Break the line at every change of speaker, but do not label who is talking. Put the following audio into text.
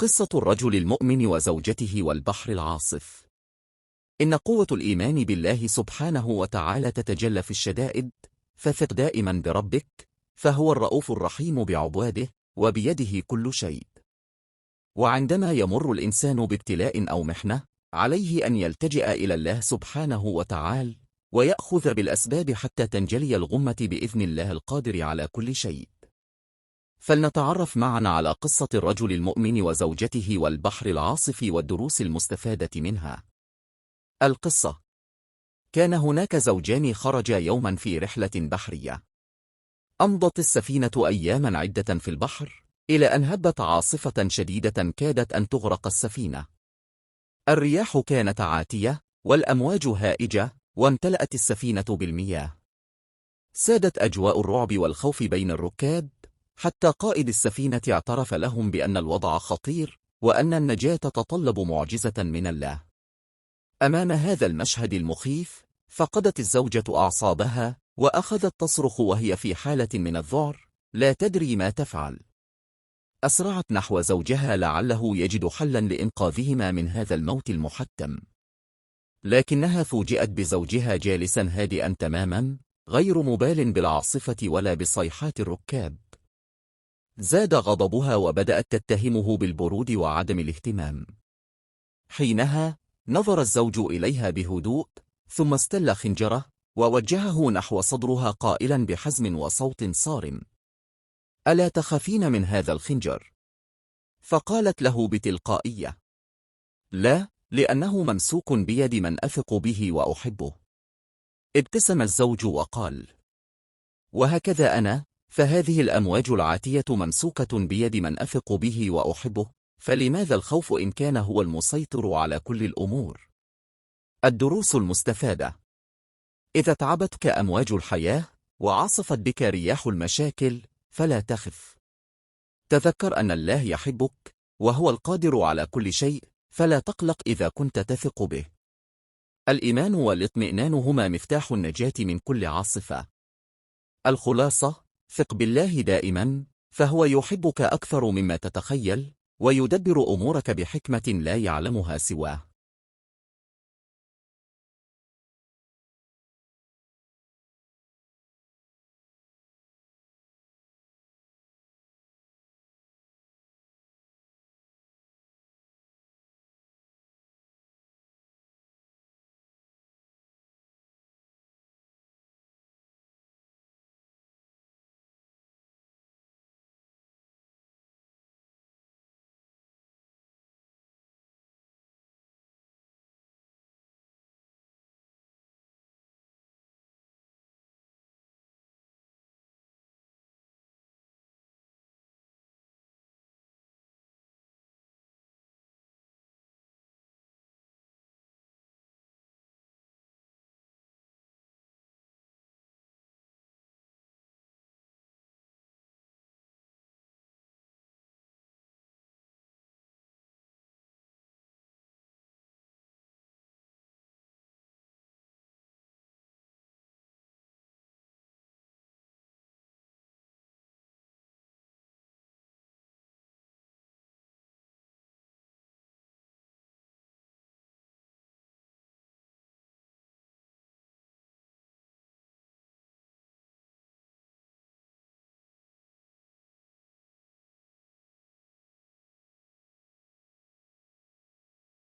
قصة الرجل المؤمن وزوجته والبحر العاصف. إن قوة الإيمان بالله سبحانه وتعالى تتجلى في الشدائد، فثق دائما بربك، فهو الرؤوف الرحيم بعباده، وبيده كل شيء. وعندما يمر الإنسان بابتلاء أو محنة، عليه أن يلتجئ إلى الله سبحانه وتعالى، ويأخذ بالأسباب حتى تنجلي الغمة بإذن الله القادر على كل شيء. فلنتعرف معا على قصة الرجل المؤمن وزوجته والبحر العاصف والدروس المستفادة منها. القصة: كان هناك زوجان خرجا يوما في رحلة بحرية. أمضت السفينة أياما عدة في البحر، إلى أن هبت عاصفة شديدة كادت أن تغرق السفينة. الرياح كانت عاتية، والأمواج هائجة، وامتلأت السفينة بالمياه. سادت أجواء الرعب والخوف بين الركاب، حتى قائد السفينة اعترف لهم بأن الوضع خطير، وأن النجاة تتطلب معجزة من الله. أمام هذا المشهد المخيف، فقدت الزوجة أعصابها، وأخذت تصرخ وهي في حالة من الذعر، لا تدري ما تفعل. أسرعت نحو زوجها لعله يجد حلا لإنقاذهما من هذا الموت المحتم. لكنها فوجئت بزوجها جالسا هادئا تماما، غير مبال بالعاصفة ولا بصيحات الركاب. زاد غضبها وبدأت تتهمه بالبرود وعدم الاهتمام. حينها نظر الزوج إليها بهدوء، ثم استل خنجره ووجهه نحو صدرها قائلا بحزم وصوت صارم: ألا تخافين من هذا الخنجر؟ فقالت له بتلقائية: لا، لأنه ممسوك بيد من أثق به وأحبه. ابتسم الزوج وقال: وهكذا أنا، فهذه الأمواج العاتية ممسوكة بيد من أثق به وأحبه، فلماذا الخوف إن كان هو المسيطر على كل الأمور؟ الدروس المستفادة: إذا تعبتك أمواج الحياة، وعصفت بك رياح المشاكل، فلا تخف. تذكر أن الله يحبك، وهو القادر على كل شيء، فلا تقلق إذا كنت تثق به. الإيمان والاطمئنان هما مفتاح النجاة من كل عاصفة. الخلاصة: ثق بالله دائما، فهو يحبك أكثر مما تتخيل، ويدبر أمورك بحكمة لا يعلمها سواه.